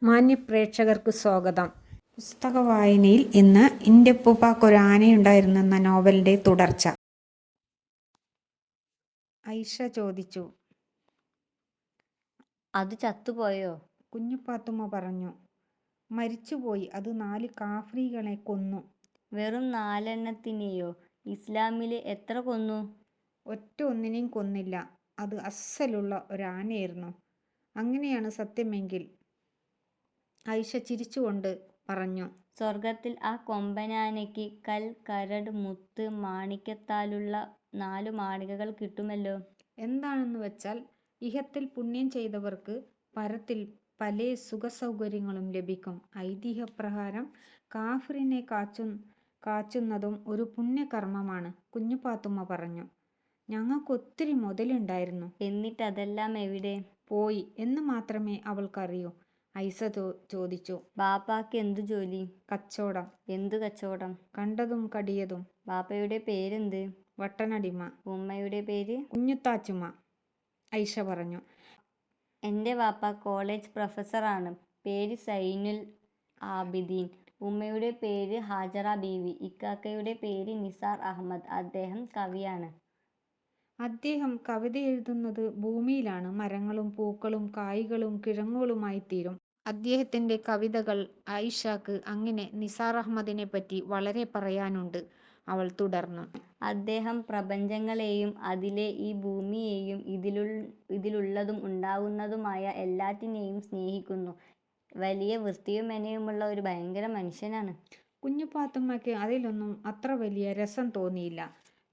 മാന്യപ്രേക്ഷകർക്ക് സ്വാഗതം. പുസ്തക വായനയിൽ ഇന്ന് ഇന്റെപ്പൂപ്പാക്കൊരു ആനയുണ്ടായിരുന്നു എന്ന നോവലിന്റെ തുടർച്ച. ഐഷ ചോദിച്ചു. അത് ചത്തുപോയോ? കുഞ്ഞുപാത്തുമ്മ പറഞ്ഞു. മരിച്ചുപോയി. അത് 4 കാഫ്രികളെ കൊന്നു. വെറും 4 ഇസ്ലാമില് എത്ര കൊന്നു? ഒറ്റ ഒന്നിനെയും കൊന്നില്ല. അത് അസ്സലുള്ള ഒരാനയായിരുന്നു. അങ്ങനെയാണ് സത്യമെങ്കിൽ, ഐഷ ചിരിച്ചുകൊണ്ട് പറഞ്ഞു. സ്വർഗത്തിൽ ആ കൊമ്പനാനയ്ക്ക് കൽ, കരട്, മുത്ത്, മാണിക്യത്താലുള്ള 4 മാളികകൾ കിട്ടുമല്ലോ. എന്താണെന്ന് വെച്ചാൽ, ഇഹത്തിൽ പുണ്യം ചെയ്തവർക്ക് പരത്തിൽ പലേ സുഖസൗകര്യങ്ങളും ലഭിക്കും. ഐതിഹ്യപ്രകാരം കാഫിറിനെ കാച്ചുന്നതും ഒരു പുണ്യകർമ്മമാണ്. കുഞ്ഞുപാത്തുമ്മ പറഞ്ഞു. ഞങ്ങൾക്കൊത്തിരി മുതലുണ്ടായിരുന്നു. എന്നിട്ട് അതെല്ലാം എവിടെ പോയി എന്ന് മാത്രമേ അവൾക്കറിയൂ. ഐഷ ചോദിച്ചു. ബാപ്പാക്ക് എന്തു ജോലി? കച്ചവടം. എന്തു കച്ചവടം? കണ്ടതും കടിയതും. ബാപ്പയുടെ പേരെന്ത്? വട്ടനടിമ. ഉമ്മയുടെ പേര്? കുഞ്ഞുത്താച്ചുമ്മ. ഐഷ പറഞ്ഞു. എൻ്റെ വാപ്പ കോളേജ് പ്രൊഫസറാണ്. പേര് സൈനുൽ ആബിദീൻ. ഉമ്മയുടെ പേര് ഹാജറ ബീവി. ഇക്കാക്കയുടെ പേര് നിസാർ അഹമ്മദ്. അദ്ദേഹം കവിയാണ്. അദ്ദേഹം കവിത എഴുതുന്നത് ഭൂമിയിലാണ്. മരങ്ങളും പൂക്കളും കായ്കളും കിഴങ്ങുകളുമായിത്തീരും അദ്ദേഹത്തിന്റെ കവിതകൾ. ഐഷക്ക് അങ്ങനെ നിസാർ അഹമ്മദിനെപ്പറ്റി വളരെ പറയാനുണ്ട്. അവൾ തുടർന്നു. അദ്ദേഹം പ്രപഞ്ചങ്ങളെയും അതിലെ ഈ ഭൂമിയെയും ഇതിലുള്ളതും ഉണ്ടാവുന്നതുമായ എല്ലാറ്റിനെയും സ്നേഹിക്കുന്നു. വലിയ വൃത്തിയും മെനയുമുള്ള ഒരു ഭയങ്കര മനുഷ്യനാണ്. കുഞ്ഞുപാത്തുമ്മയ്ക്ക് അതിലൊന്നും അത്ര വലിയ രസം തോന്നിയില്ല.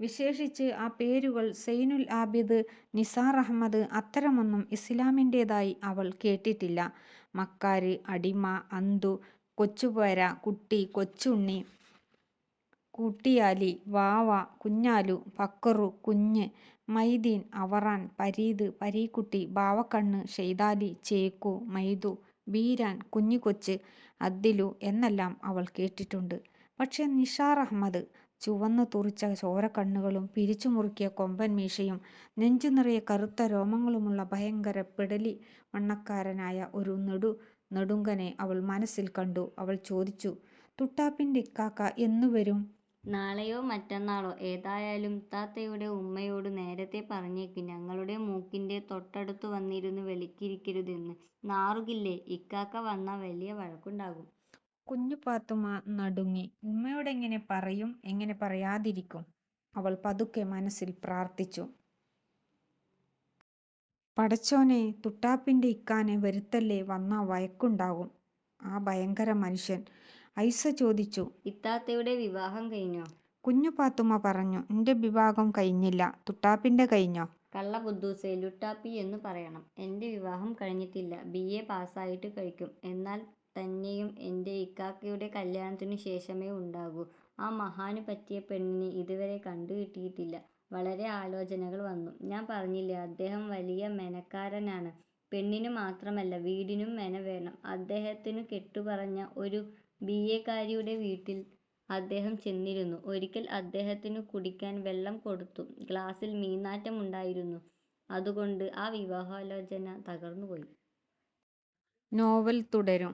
വിശേഷിച്ച് ആ പേരുകൾ സൈനുൽ ആബിദ്, നിസാർ അഹമ്മദ്, അത്തരമൊന്നും ഇസ്ലാമിൻ്റെതായി അവൾ കേട്ടിട്ടില്ല. മക്കാര്, അടിമ, അന്തു, കൊച്ചുപേര, കുട്ടി, കൊച്ചുണ്ണി, കുട്ടിയാലി, വാവ, കുഞ്ഞാലു, ബക്കറു, കുഞ്ഞ്, മൈദീൻ, അവറാൻ, പരീദ്, പരീക്കുട്ടി, ബാവക്കണ്ണ്, ഷെയ്താലി, ചേക്കു, മൈദു, ബീരാൻ, കുഞ്ഞിക്കൊച്ച്, അദ്ദിലു എന്നെല്ലാം അവൾ കേട്ടിട്ടുണ്ട്. പക്ഷേ നിസാർ അഹമ്മദ്, ചുവന്നു തുറിച്ച ചോരക്കണ്ണുകളും പിരിച്ചു മുറുക്കിയ കൊമ്പൻ മീശയും നെഞ്ചു നിറയെ കറുത്ത രോമങ്ങളുമുള്ള ഭയങ്കര പിടലി വണ്ണക്കാരനായ ഒരു നെടുങ്കനെ അവൾ മനസ്സിൽ കണ്ടു. അവൾ ചോദിച്ചു. തുട്ടാപ്പിന്റെ ഇക്കാക്ക എന്നു വരും? നാളെയോ മറ്റന്നാളോ. ഏതായാലും ഇത്താത്തയുടെ ഉമ്മയോട് നേരത്തെ പറഞ്ഞേക്ക്, ഞങ്ങളുടെ മൂക്കിന്റെ തൊട്ടടുത്തു വന്നിരുന്ന് വെളുക്കിയിരിക്കരുതെന്ന്. നാറുകില്ലേ? ഇക്കാക്ക വന്നാ വലിയ വഴക്കുണ്ടാകും. കുഞ്ഞുപാത്തുമ്മ നടുങ്ങി. ഉമ്മയോടെങ്ങനെ പറയും? എങ്ങനെ പറയാതിരിക്കും? അവൾ പതുക്കെ മനസ്സിൽ പ്രാർത്ഥിച്ചു. പടച്ചോനെ, തുട്ടാപ്പിന്റെ ഇക്കാനെ വരുത്തല്ലേ. വന്നാ വഴക്കുണ്ടാകും ആ ഭയങ്കര മനുഷ്യൻ. ഐഷ ചോദിച്ചു. ഇത്താത്തയുടെ വിവാഹം കഴിഞ്ഞോ? കുഞ്ഞുപാത്തുമ്മ പറഞ്ഞു. എന്റെ വിവാഹം കഴിഞ്ഞില്ല. തുട്ടാപ്പിന്റെ കഴിഞ്ഞോ? കള്ള ബുദ്ധൂസേ, ലുട്ടാപ്പി എന്നു പറയണം. എന്റെ വിവാഹം കഴിഞ്ഞിട്ടില്ല. BA പാസ്സായിട്ട് കഴിക്കും. എന്നാൽ തന്നെയും എന്റെ ഇക്കാക്കയുടെ കല്യാണത്തിനു ശേഷമേ ഉണ്ടാകൂ. ആ മഹാന് പറ്റിയ പെണ്ണിനെ ഇതുവരെ കണ്ടു കിട്ടിയിട്ടില്ല. വളരെ ആലോചനകൾ വന്നു. ഞാൻ പറഞ്ഞില്ലേ, അദ്ദേഹം വലിയ മെനക്കാരനാണ്. പെണ്ണിനു മാത്രമല്ല, വീടിനും മെന വേണം. അദ്ദേഹത്തിനു കെട്ടുപറഞ്ഞ ഒരു BA കാരിയുടെ വീട്ടിൽ അദ്ദേഹം ചെന്നിരുന്നു. ഒരിക്കൽ അദ്ദേഹത്തിനു കുടിക്കാൻ വെള്ളം കൊടുത്തു. ഗ്ലാസിൽ മീൻനാറ്റമുണ്ടായിരുന്നു. അതുകൊണ്ട് ആ വിവാഹാലോചന തകർന്നുപോയി. നോവൽ തുടരും.